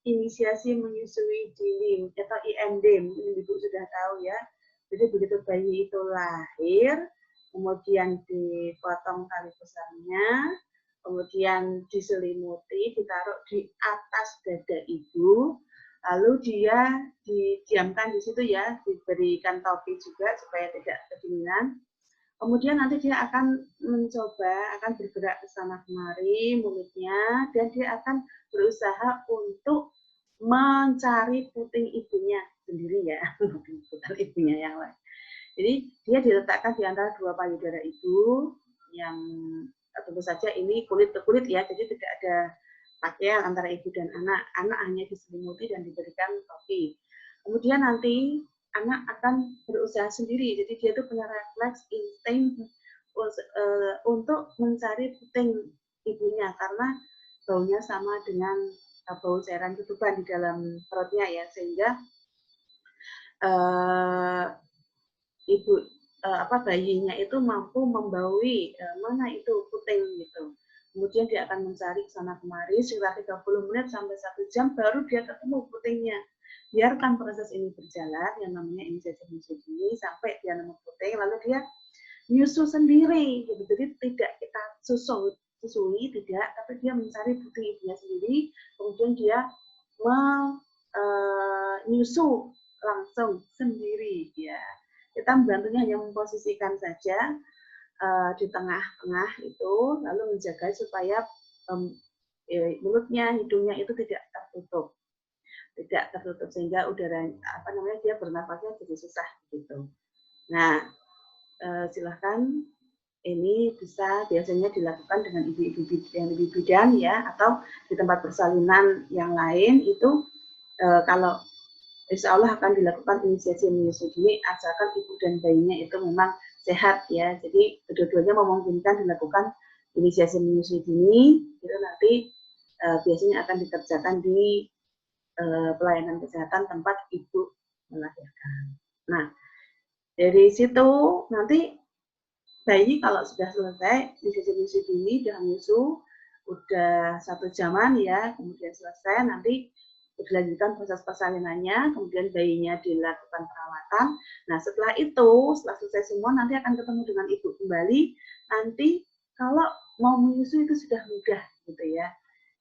inisiasi menyusui dini atau IMD, mungkin Ibu sudah tahu ya. Jadi begitu bayi itu lahir, kemudian dipotong tali pusarnya, kemudian diselimuti, ditaruh di atas dada ibu, lalu dia didiamkan di situ ya, diberikan topi juga supaya tidak kedinginan. Kemudian nanti dia akan mencoba, akan bergerak ke sana kemari mulutnya, dan dia akan berusaha untuk mencari puting ibunya sendiri ya, bukan ibunya yang lain. Jadi dia diletakkan di antara dua payudara ibu yang tentu saja ini kulit ke kulit ya, jadi tidak ada pakaian antara ibu dan anak. Anak hanya diselimuti dan diberikan topi. Kemudian nanti anak akan berusaha sendiri, jadi dia itu punya refleks insting untuk mencari puting ibunya karena baunya sama dengan bau cairan ketuban di dalam perutnya ya, sehingga bayinya itu mampu membaui mana itu puting gitu. Kemudian dia akan mencari sana kemari sekitar 30 menit sampai 1 jam baru dia ketemu putingnya. Biarkan proses ini berjalan yang namanya inisiasi menyusui sampai dia nemu puting, lalu dia nyusu sendiri gitu. Jadi tidak kita susui tidak, tapi dia mencari puting ibunya sendiri, kemudian dia menyusu langsung sendiri ya. Kita membantunya hanya memposisikan saja di tengah-tengah itu, lalu menjaga supaya mulutnya, hidungnya itu tidak tertutup, sehingga udara dia bernafasnya jadi susah gitu. Nah, silahkan ini bisa biasanya dilakukan dengan ibu-ibu yang lebih bidan ya, atau di tempat persalinan yang lain itu kalau insya Allah akan dilakukan inisiasi menyusui dini asalkan ibu dan bayinya itu memang sehat ya. Jadi kedua-duanya memungkinkan dilakukan inisiasi menyusui dini, itu nanti biasanya akan dikerjakan di pelayanan kesehatan tempat ibu melahirkan. Nah, dari situ nanti bayi kalau sudah selesai inisiasi menyusui dini, sudah menyusu, udah 1 jaman ya, kemudian selesai, nanti dilanjutkan proses persalinannya, kemudian bayinya dilakukan perawatan. Nah, setelah itu, setelah selesai semua, nanti akan ketemu dengan ibu kembali. Nanti kalau mau menyusui itu sudah mudah gitu ya.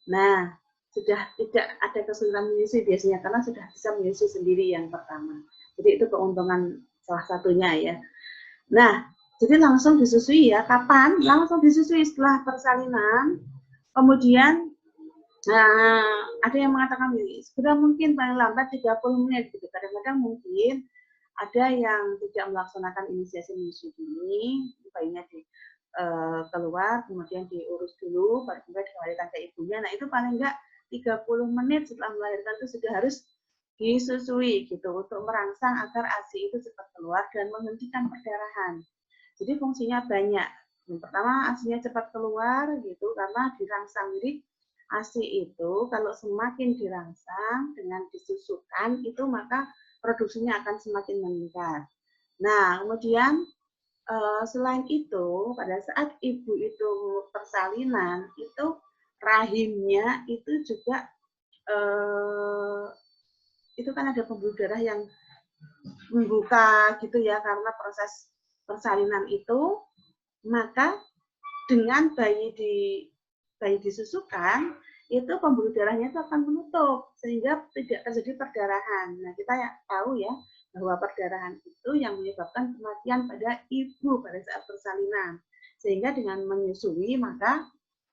Nah, sudah tidak ada kesulitan menyusui biasanya karena sudah bisa menyusui sendiri yang pertama. Jadi itu keuntungan salah satunya ya. Nah, jadi langsung disusui ya. Kapan? Langsung disusui setelah persalinan. Kemudian ada yang mengatakan ini, segera mungkin paling lambat 30 menit gitu. Kadang-kadang mungkin ada yang tidak melaksanakan inisiasi menyusui dini, bayinya keluar, kemudian diurus dulu, baru kemudian dikembalikan ke ibunya. Nah, itu paling enggak 30 menit setelah melahirkan itu sudah harus disusui gitu, untuk merangsang agar ASI itu cepat keluar dan menghentikan perdarahan. Jadi fungsinya banyak. Yang pertama, ASInya cepat keluar gitu karena dirangsang. Jadi ASI itu kalau semakin dirangsang dengan disusukan itu maka produksinya akan semakin meningkat. Nah, kemudian selain itu pada saat ibu itu persalinan itu rahimnya itu juga itu kan ada pembuluh darah yang membuka gitu ya karena proses persalinan itu, maka dengan bayi disusukan itu pembuluh darahnya itu akan menutup sehingga tidak terjadi perdarahan. Nah, kita ya tahu ya bahwa perdarahan itu yang menyebabkan kematian pada ibu pada saat persalinan. Sehingga dengan menyusui maka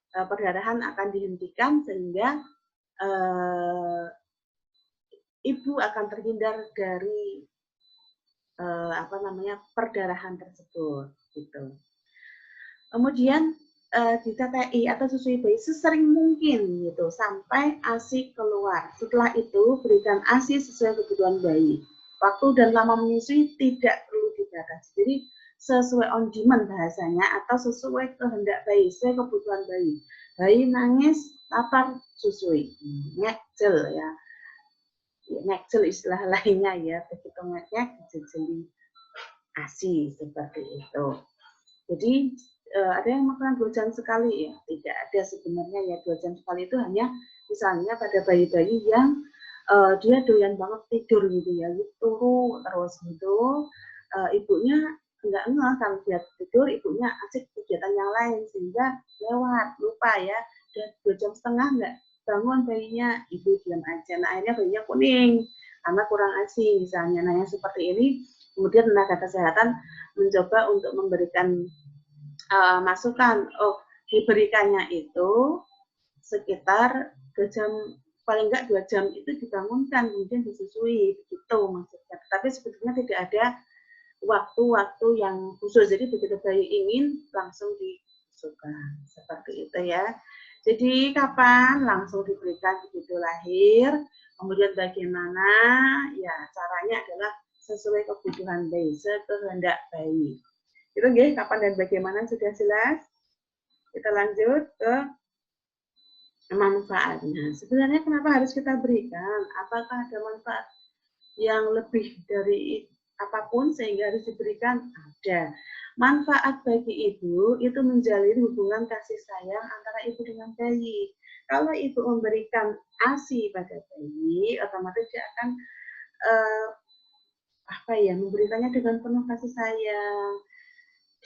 perdarahan akan dihentikan sehingga ibu akan terhindar dari perdarahan tersebut gitu. Kemudian di TTI atau susui bayi sesering mungkin gitu sampai ASI keluar. Setelah itu berikan ASI sesuai kebutuhan bayi. Waktu dan lama menyusui tidak perlu dibatasi. Jadi sesuai on demand bahasanya atau sesuai kehendak bayi, sesuai kebutuhan bayi. Bayi nangis, lapar, susui, ngecel ya. Ngecel istilah lainnya ya, begitu ngecek dijeli ASI seperti itu. Jadi ada yang makan 2 jam sekali ya, tidak ada sebenarnya ya 2 jam sekali itu hanya Misalnya pada bayi-bayi yang dia doyan banget tidur gitu ya, turu terus gitu, ibunya nggak ngeh kalau dia tidur, ibunya asik kegiatan yang lain sehingga lewat, lupa ya, udah 2,5 jam nggak bangun bayinya, ibu diam aja. Nah akhirnya bayinya kuning karena kurang ASI misalnya. Nah yang seperti ini kemudian tenaga kesehatan mencoba untuk memberikan masukan, oh diberikannya itu sekitar 2 jam, paling enggak 2 jam itu dibangunkan, kemudian disusui, begitu maksudnya. Tapi sebetulnya tidak ada waktu-waktu yang khusus, jadi begitu bayi ingin langsung disusukan, seperti itu ya. Jadi kapan langsung diberikan begitu lahir, kemudian bagaimana, ya caranya adalah sesuai kebutuhan bayi, sekehendak bayi. Itu ya, kapan dan bagaimana sudah jelas. Kita lanjut ke manfaatnya. Sebenarnya kenapa harus kita berikan? Apakah ada manfaat yang lebih dari apapun sehingga harus diberikan? Ada. Manfaat bagi ibu itu menjalin hubungan kasih sayang antara ibu dengan bayi. Kalau ibu memberikan ASI pada bayi, otomatis dia akan memberikannya dengan penuh kasih sayang.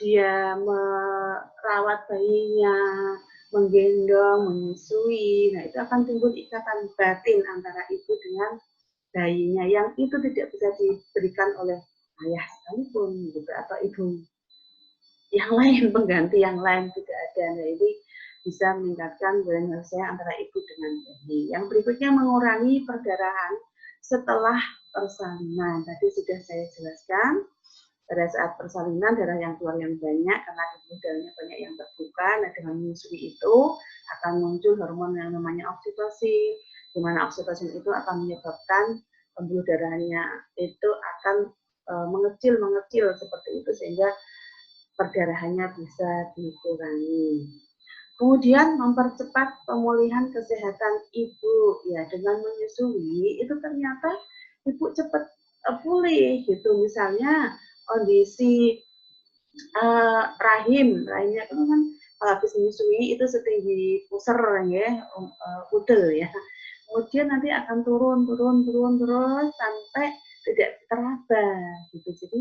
Dia merawat bayinya, menggendong, menyusui. Nah, itu akan timbul ikatan batin antara ibu dengan bayinya yang itu tidak bisa diberikan oleh ayah sekalipun gitu, atau ibu yang lain, pengganti yang lain tidak ada. Nah, ini bisa meningkatkan hubungan kasih sayang antara ibu dengan bayi. Yang berikutnya mengurangi perdarahan setelah persalinan. Tadi sudah saya jelaskan. Pada saat persalinan darah yang keluar yang banyak karena darahnya banyak yang terbuka. Nah dengan menyusui itu akan muncul hormon yang namanya oksitosin, di mana oksitosin itu akan menyebabkan pembuluh darahnya itu akan mengecil seperti itu sehingga perdarahannya bisa dikurangi. Kemudian mempercepat pemulihan kesehatan ibu ya, dengan menyusui itu ternyata ibu cepat pulih gitu. Misalnya kondisi rahimnya itu kan habis menyusui itu setinggi pusar ya, udel ya. Kemudian nanti akan turun terus sampai tidak teraba gitu. Jadi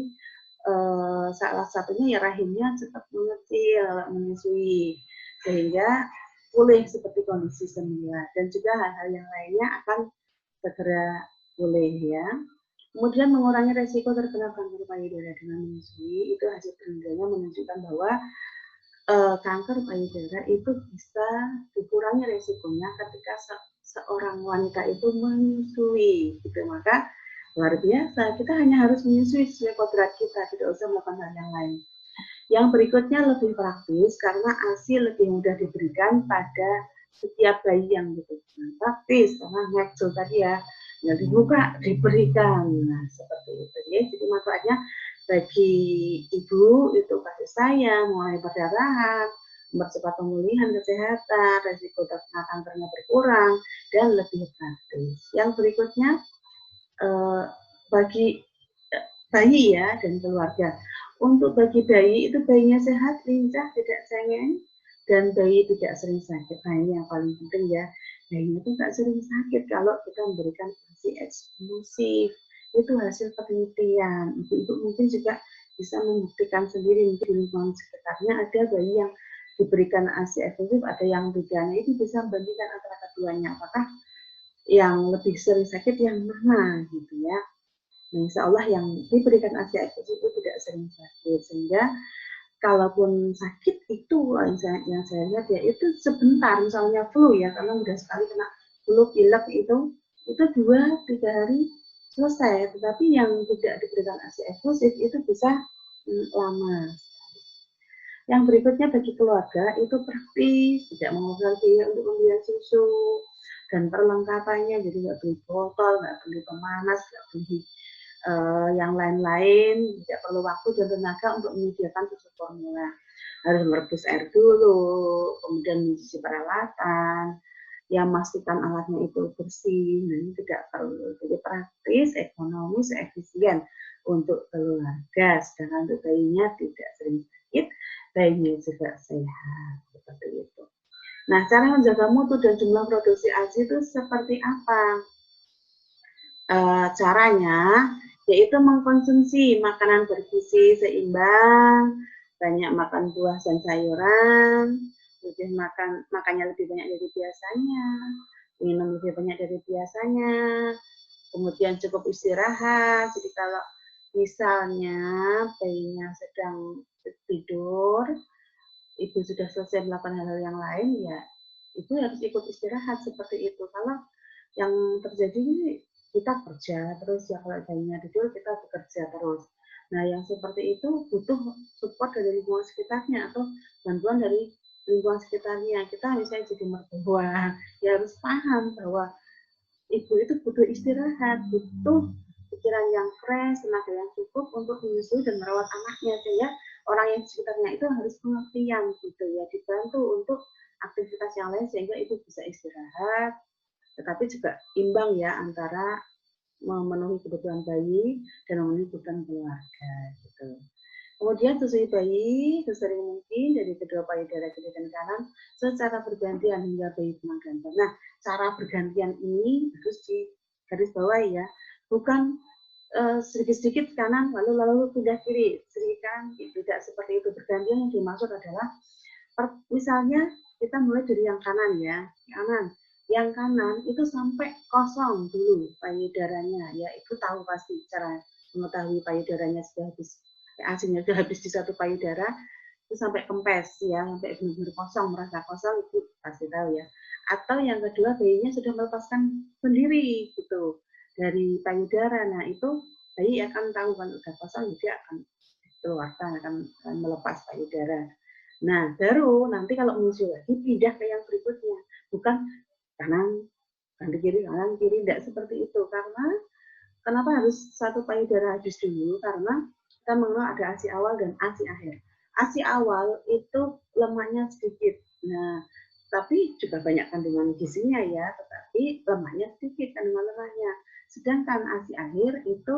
salah satunya ya rahimnya cepat mengecil menyusui sehingga pulih seperti kondisi semula, dan juga hal-hal yang lainnya akan segera pulih ya. Kemudian mengurangi resiko terkena kanker payudara dengan menyusui, itu hasil penelitiannya menunjukkan bahwa kanker payudara itu bisa dikurangi resikonya ketika seorang wanita itu menyusui gitu. Maka luar biasa, kita hanya harus menyusui sesuai kodrat kita, tidak usah melakukan hal yang lain. Yang berikutnya lebih praktis karena ASI lebih mudah diberikan pada setiap bayi yang dibutuhkan. Praktis karena ngecil tadi ya, yang dibuka diberikan. Nah seperti itu ya. Jadi manfaatnya bagi ibu itu kasih sayang, mengurangi perdarahan, mempercepat pemulihan kesehatan, resiko terkena kankernya berkurang, dan lebih praktis. Yang berikutnya bagi bayi ya dan keluarga. Untuk bagi bayi itu bayinya sehat, lincah, tidak cengeng, dan bayi tidak sering sakit. Nah ini yang paling penting ya, bayinya itu tidak sering sakit kalau kita memberikan ASI eksklusif. Itu hasil penelitian. Ibu-ibu mungkin juga bisa membuktikan sendiri, mungkin di lingkungan sekitarnya ada bayi yang diberikan ASI eksklusif, ada yang tidak. Nah itu bisa membandingkan antara keduanya, apakah yang lebih sering sakit yang mana gitu ya. Nah, insya Allah yang diberikan ASI eksklusif itu tidak sering sakit, sehingga kalaupun sakit itu yang saya lihat ya itu sebentar, misalnya flu ya, karena mudah sekali kena flu pilek itu 2-3 hari selesai. Tetapi yang tidak diberikan ASI eksklusif itu bisa lama. Yang berikutnya bagi keluarga itu praktis, tidak mengeluarkan biaya untuk pembelian susu dan perlengkapannya, jadi nggak beli botol, nggak beli pemanas, nggak beli yang lain-lain, tidak perlu waktu dan tenaga untuk menyediakan susu formula. Harus merebus air dulu, kemudian mencuci peralatan, yang memastikan alatnya itu bersih. Nah, ini tidak perlu. Jadi praktis, ekonomis, efisien untuk keluarga. Sedangkan untuk bayinya tidak sering sakit, bayinya juga sehat. Seperti itu. Nah, cara menjaga mutu dan jumlah produksi ASI itu seperti apa? Caranya yaitu mengkonsumsi makanan bergizi seimbang, banyak makan buah dan sayuran, makannya lebih banyak dari biasanya, minum lebih banyak dari biasanya, kemudian cukup istirahat. Jadi kalau misalnya bayinya sedang tidur, ibu sudah selesai melakukan hal-hal yang lain, ya ibu harus ikut istirahat seperti itu. Kalau yang terjadi ini kita kerja terus ya, kalau bayinya tidur kita bekerja terus. Nah, yang seperti itu butuh support dari lingkungan sekitarnya atau bantuan dari lingkungan sekitarnya. Kita misalnya jadi mertua, ya harus paham bahwa ibu itu butuh istirahat, butuh pikiran yang fresh, tenaga yang cukup untuk menyusui dan merawat anaknya, sehingga orang yang sekitarnya itu harus pengertian gitu ya, dibantu untuk aktivitas yang lain sehingga ibu bisa istirahat, tetapi juga imbang ya antara memenuhi kebutuhan bayi dan memenuhi kebutuhan keluarga gitu. Kemudian susui bayi sesering mungkin dari kedua payudara kiri dan kanan secara bergantian hingga bayi penang. Nah, cara bergantian ini harus di garis bawah ya, bukan sedikit-sedikit kanan lalu pindah kiri, sedikit kanan, tidak seperti itu. Bergantian yang dimaksud adalah misalnya kita mulai dari yang kanan ya, kanan. Yang kanan itu sampai kosong dulu payudaranya, ya itu tahu pasti cara mengetahui payudaranya sudah habis, asinya sudah habis di satu payudara, itu sampai kempes ya, sampai benar-benar kosong, merasa kosong, itu pasti tahu ya. Atau yang kedua bayinya sudah melepaskan sendiri gitu dari payudara. Nah itu bayi akan tahu kalau sudah kosong, dia akan keluarkan, akan melepas payudara. Nah baru nanti kalau menyusui lagi pindah ke yang berikutnya, bukan kanan ganti kiri, kanan kiri, tidak seperti itu. Karena kenapa harus satu payudara habis dulu? Karena kita mengenal ada ASI awal dan ASI akhir. ASI awal itu lemaknya sedikit. Nah, tapi juga banyak kandungan gizinya ya, tetapi lemaknya sedikit kandungan lemaknya. Sedangkan ASI akhir itu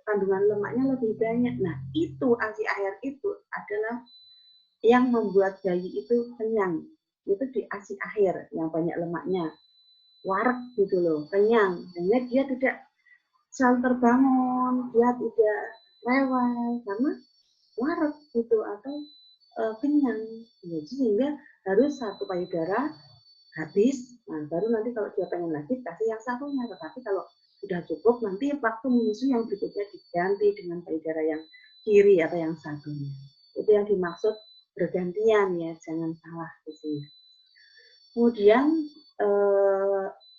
kandungan lemaknya lebih banyak. Nah, itu ASI akhir itu adalah yang membuat bayi itu kenyang. Itu di ASI akhir yang banyak lemaknya. Warek gitu loh, kenyang. Sehingga dia tidak selalu terbangun, dia tidak rewel karena warak gitu atau kenyang. Jadi sehingga harus satu payudara habis, nah baru nanti kalau dia pengen lagi kasih yang satunya. Tetapi kalau sudah cukup nanti waktu menyusui yang berikutnya diganti dengan payudara yang kiri atau yang satunya. Itu yang dimaksud bergantian ya, jangan salah di sini. Kemudian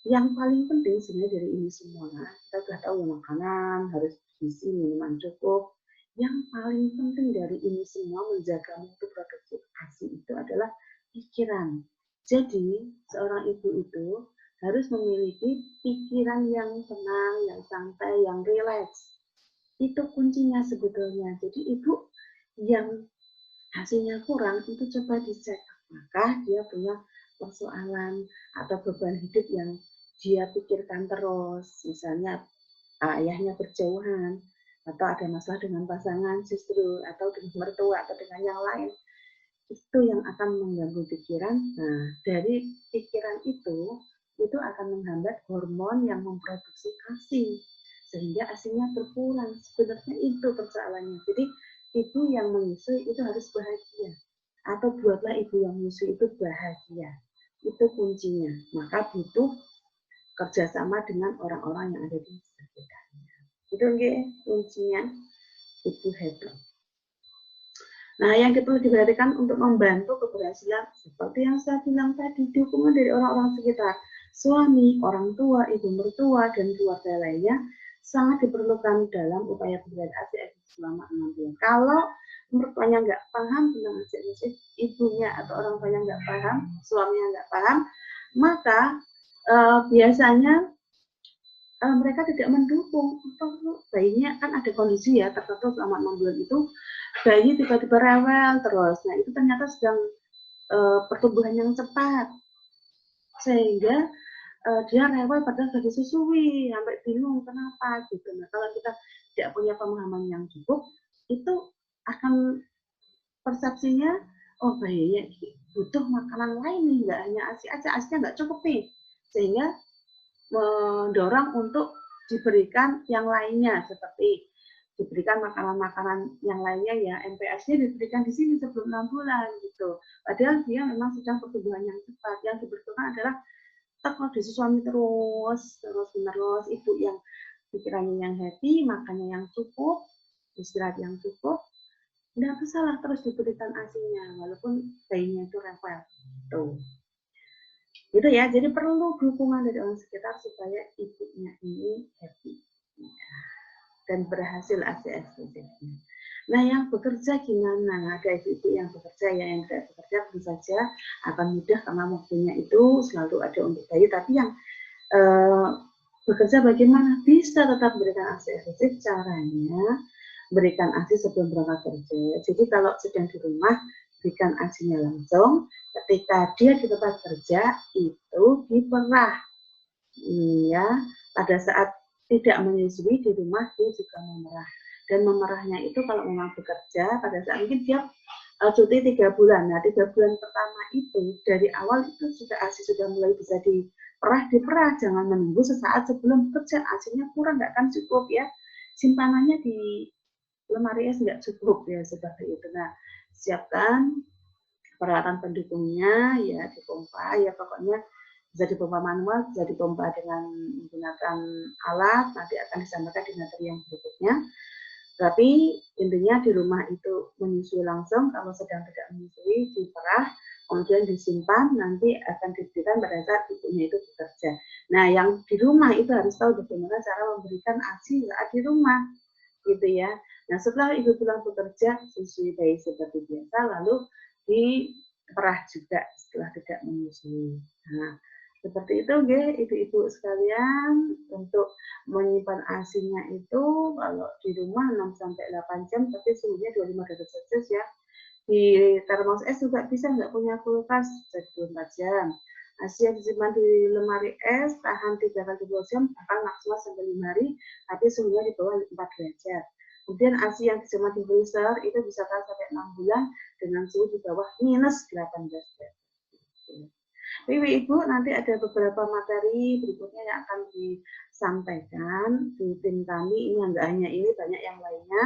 yang paling penting sebenarnya dari ini semua, kita sudah tahu makanan harus bergizi, minuman cukup. Yang paling penting dari ini semua menjaga mutu produksi ASI itu adalah pikiran. Jadi seorang ibu itu harus memiliki pikiran yang tenang, yang santai, yang rileks. Itu kuncinya sebetulnya. Jadi ibu yang hasilnya kurang itu coba dicek apakah dia punya persoalan atau beban hidup yang dia pikirkan terus, misalnya ayahnya berjauhan atau ada masalah dengan pasangan justru atau dengan mertua atau dengan yang lain, itu yang akan mengganggu pikiran. Nah, dari pikiran itu akan menghambat hormon yang memproduksi ASI sehingga ASInya berkurang. Sebenarnya itu persoalannya. Jadi ibu yang menyusui itu harus bahagia atau buatlah ibu yang menyusui itu bahagia. Itu kuncinya. Maka butuh kerjasama dengan orang-orang yang ada di sekitarnya. Itu kuncinya ibu happy. Nah, yang perlu diperhatikan untuk membantu keberhasilan seperti yang saya bilang tadi, dukungan dari orang-orang sekitar, suami, orang tua, ibu mertua, dan keluarga lainnya sangat diperlukan dalam upaya pemberian ASI selama 6 bulan. Kalau mertuanya nggak paham tentang ASI, ibunya atau orang tuanya nggak paham, suaminya nggak paham, maka biasanya mereka tidak mendukung. Bayinya kan ada kondisi ya tertentu selama 6 bulan itu bayi tiba-tiba rewel terus. Nah itu ternyata sedang pertumbuhan yang cepat sehingga dia rewel padahal sudah disusui sampai bingung kenapa gitu. Nah kalau kita tidak punya pemahaman yang cukup itu akan persepsinya oh bayinya butuh makanan lain nih, nggak hanya ASI aja, ASInya nggak cukup nih, sehingga mendorong untuk diberikan yang lainnya, seperti diberikan makanan-makanan yang lainnya ya, MPAS-nya diberikan di sini sebelum 6 bulan gitu. Padahal dia memang sedang pertumbuhan yang cepat. Yang dibutuhkan adalah kalau suami terus menerus, ibu yang pikirannya yang happy, makannya yang cukup, istirahat yang cukup, nggak masalah terus diberikan ASI-nya, walaupun bayinya itu rewel. Tuh. Gitu ya, jadi perlu dukungan dari orang sekitar supaya ibunya ini happy dan berhasil ASI eksklusifnya. Nah, yang bekerja gimana? Ada ibu-ibu yang bekerja, ya, yang tidak bekerja tentu saja akan mudah karena waktunya itu selalu ada untuk bayi. Tapi yang bekerja bagaimana? Bisa tetap berikan ASI eksklusif, caranya berikan ASI sebelum berangkat kerja. Jadi kalau sedang di rumah, berikan ASInya langsung. Ketika dia di tempat kerja, itu diperah. Ya, pada saat tidak menyusui di rumah, dia juga memerah. Dan memerahnya itu kalau memang bekerja, pada saat mungkin dia cuti 3 bulan. Nah, 3 bulan pertama itu, dari awal itu sudah ASI sudah mulai bisa diperah. Jangan menunggu sesaat sebelum bekerja. ASInya kurang, nggak akan cukup ya. Simpanannya di lemari es nggak cukup ya, seperti itu. Nah, siapkan peralatan pendukungnya ya, dipompa ya, pokoknya bisa dipompa manual, bisa dipompa dengan menggunakan alat, nanti akan disampaikan di materi yang berikutnya. Tapi intinya di rumah itu menyusui langsung, kalau sedang tidak menyusui diperah, kemudian disimpan, nanti akan diberikan pada saat ibunya itu bekerja. Nah, yang di rumah itu harus tahu bagaimana cara memberikan ASI saat di rumah, gitu ya. Nah, setelah ibu pulang bekerja, susui bayi seperti biasa, lalu diperah juga setelah tidak menyusui. Nah, seperti itu, ibu-ibu sekalian, untuk menyimpan ASI-nya itu kalau di rumah 6-8 jam, tapi suhunya 25 derajat Celcius ya. Di termos es juga bisa, nggak punya kulkas, jadi 24 jam. ASI yang disimpan di lemari es tahan 3-2 jam, bahkan maksimal sampai 5 hari, tapi suhunya di bawah 4 derajat. Kemudian ASI yang disimpan di freezer itu bisa tahan sampai 6 bulan dengan suhu di bawah minus 18 derajat. Ibu-ibu, nanti ada beberapa materi berikutnya yang akan disampaikan di tim kami. Ini enggak hanya ini, banyak yang lainnya.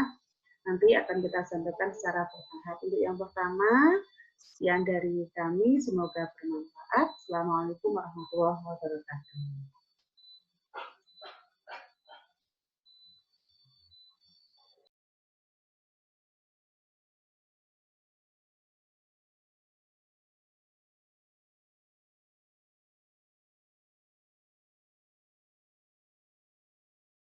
Nanti akan kita sampaikan secara bertahap. Untuk yang pertama, sekian dari kami, semoga bermanfaat. Assalamualaikum warahmatullahi wabarakatuh.